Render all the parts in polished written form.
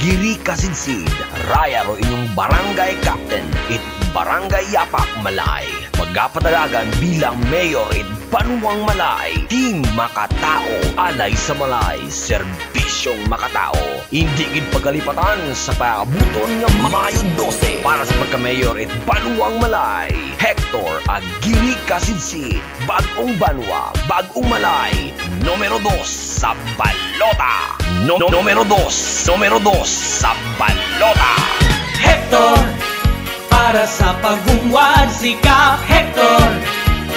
Giri Kasinsid, raya ro inyong barangay captain, it barangay Yapak Malay. Magapatalagan bilang mayor it Banuang Malay. Team Makatao, alay sa Malay, serbisyong makatao. Hindi gid pagalipatan sa paabuton nga Mayo 12 para sa pagka-mayor it Banuang Malay. Hector Agiri Kasinsid, Bagong Banwa, Bagong Malay. Numero 2 sa balota. Numero 2 sa balota. Hector, para sa pagungwad si Kap Hector.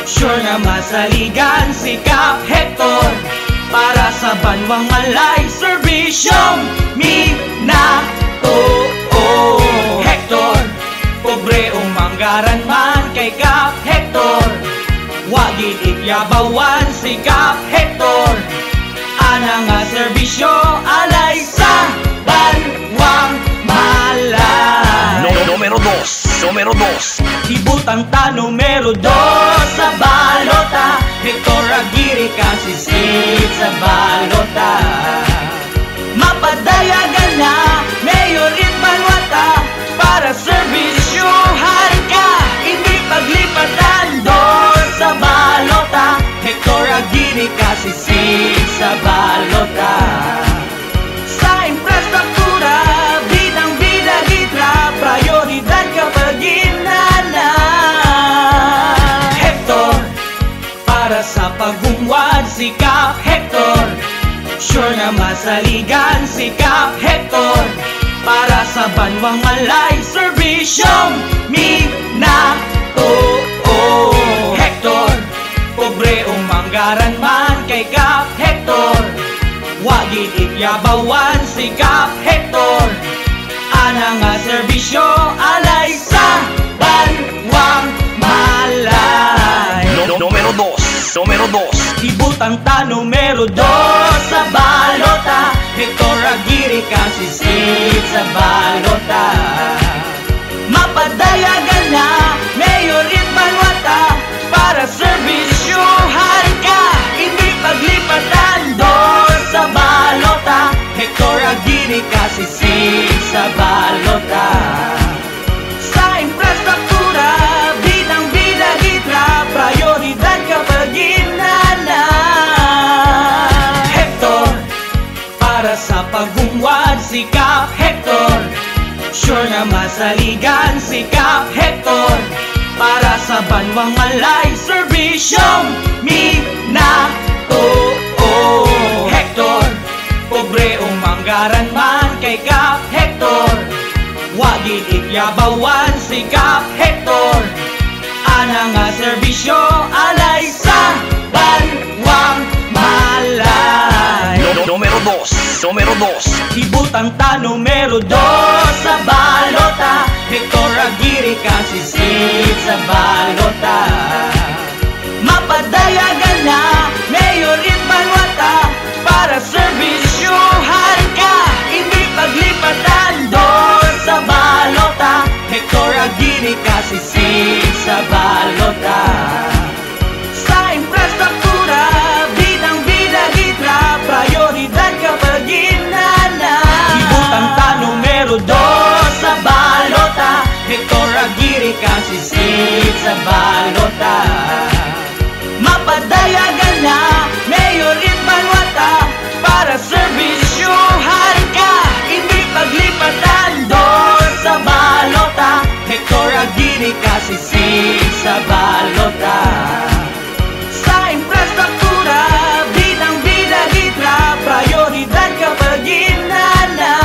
Sure na masaligan si Kap Hector. Para sa Banuang Malay, serbisyong minatoo. Hector, pobre o manggaran man kay Kap Hector. Wagid ityabawan si Kap Hector. Ana nga serbisyo alay sa Banuang Malay. Numero 2 Ibutang ta numero 2 sa balota. Hector Agiri Kasinsid sa balota. Mapadayagan na Mayor it Banuata. Para serbisyuhan ka, hindi paglipatan doon sa balota. Hector Agiri Kasinsid sa balota. Sa infrastruktura, bidang-bida gitra, prioridad kapag ginana. Hector, para sa pagungwad si Kap Hector. Sure na masaligan si Kap Hector. Para sa Banuang Malay, serbisyong minatoo. Hector, pobre o manggaran man kay Kap Hector. Wagid ityabawan si Kap Hector. Ana nga serbisyo alay sa Banuang Malay. Numero 2 Ibutang ta numero 2 sa balota. Hector Agiri Kasinsid sa balota. Mapadayagan na Mayor it Banuata. Para serbisyuhan ka, hindi paglipatan doon sa balota. Hector Agiri Kasinsid sa balota. Sa infrastruktura, bidang-bida gitra, prioridad kapag ginana. Hector, para sa pagungwad si Kap Hector. Sure na masaligan si Kap Hector. Para sa Banuang Malay, serbisyong minatoo. Hector, pobre o manggaran man kay Kap Hector. Wagid ityabawan si Kap Hector. Ana nga serbisyo alay sa Banuang Malay. Numero 2 Ibutang ta numero 2 sa balota. Hector Agiri Kasinsid sa balota. Mapadayagan na Mayor it Banuata. Para serbisyuhan ka, hindi paglipatan doon sa balota. Hector Agiri Kasinsid sa balota. Sa infrastruktura, bidang-bida gitra, prioridad kapag ginana. Ibutang ta numero 2 sa balota. Hector Agiri Kasinsid sa balota. Mapadayagan na Mayor it Banuata. Para serbisyuhan ka, hindi paglipatan doon sa balota. Hector Agiri Kasinsid sa balota. Sa infrastruktura, bidang-bida gitra, prioridad kapag ginana.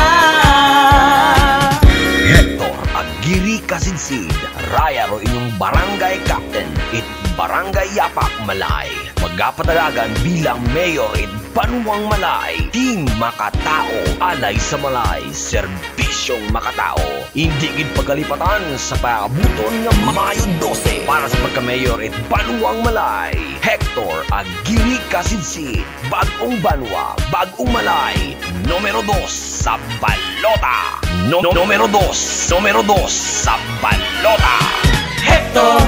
Hector Agiri Kasinsid, raya ro inyong barangay captain, it barangay Yapak Malay. Magapatalagan bilang mayor it Banuang Malay. Team Makatao, alay sa Malay, serbisyong makatao. Hindi gid pagalipatan sa paabuton nga Mayo 12 para sa pagka-mayor it Banuang Malay. Hector Agiri Kasinsid, Bagong Banwa, Bagong Malay. Numero 2 sa balota. Numero 2 sa balota. Hector,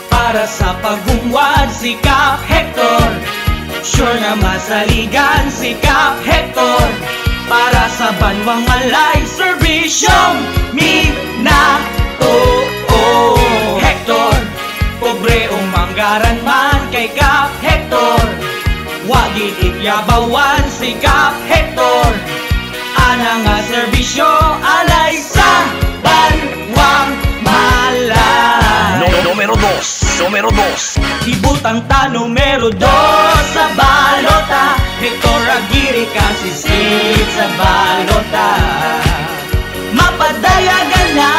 para sa pagungwad si Kap Hector. Sure na masaligan si Kap Hector. Para sa sa banwang malay, serbisyong minato. Hector, pobre o manggaran man kay Kap Hector, wagid ikyabawan si Kap Hector. Ana nga serbisyo alay sa banwang malay. Numero dos. Ibutang ta numero 2 sa balota, Hector Aguirre kasisid sa balota. Mapadayagan na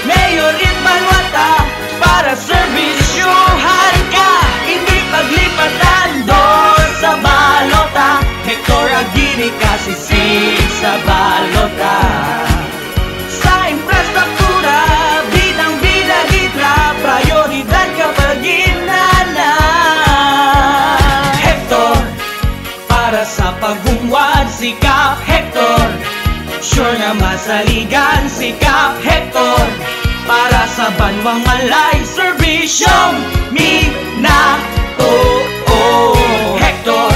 Mayor It Banuata para servisyohan ka, hindi paglipatan doon sa balota, Hector Aguirre kasisid sa balota. Sa infrastruktura, bidang-bida gitra, prioridad kapag ginana. Hector, para sa pagungwad si Kap Hector, sure na masaligan si Kap Hector. Para sa banwang malay, serbisyong minato. Hector,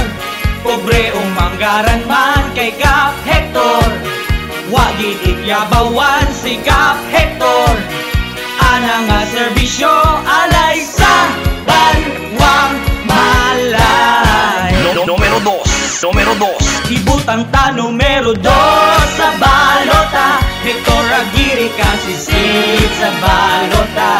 pobre o manggaran man kay Kap Hector, wagid ikyabawan si Kap Hector. Ana nga serbisyo alay sa banwang malay. Numero dos. Ibutang ta numero 2 sa balota, Hector Aguirre kasisid sa balota.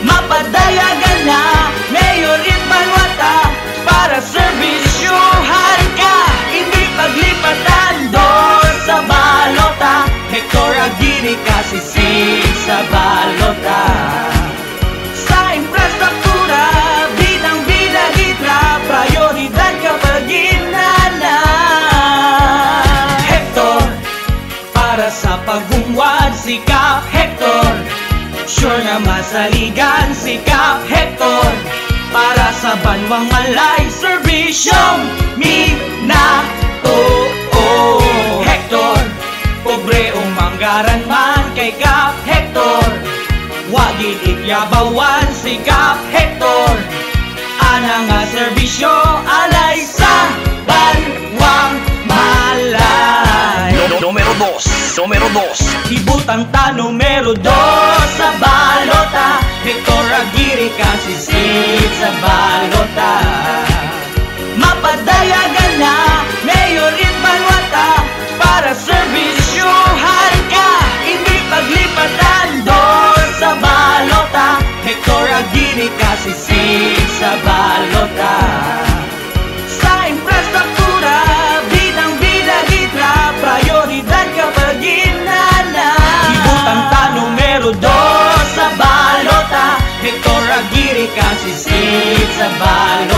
Mapadayagan na Mayor It Banuata para servisyohan ka, hindi paglipatan doon sa balota, Hector Aguirre kasisid sa balota. Sa infrastruktura, bidang-bida gitra, prioridad kapag ginana. Hector, para sa pagungwad si Kap Hector, sure na masaligan si Kap Hector. Para sa banwang malay, serbisyong minato. Hector, pobre o manggaran man kay Kap Hector, wagid ikyabawan si Kap Hector. Ana nga serbisyo alay sa banwang malay. Numero dos. Ibutang ta numero 2 sa balota, Hector Aguirre kasisid sa balota. Mapadayagan na Mayor It Banuata para servisyohan ka, hindi paglipatan doon sa balota, Hector Aguirre kasisid sa balota. Sa infrastruktura, bidang-bida gitra, prioridad kapag ginana. Ibutang ta numero 2 sa balota, Hector Aguirre kasisid sa balota.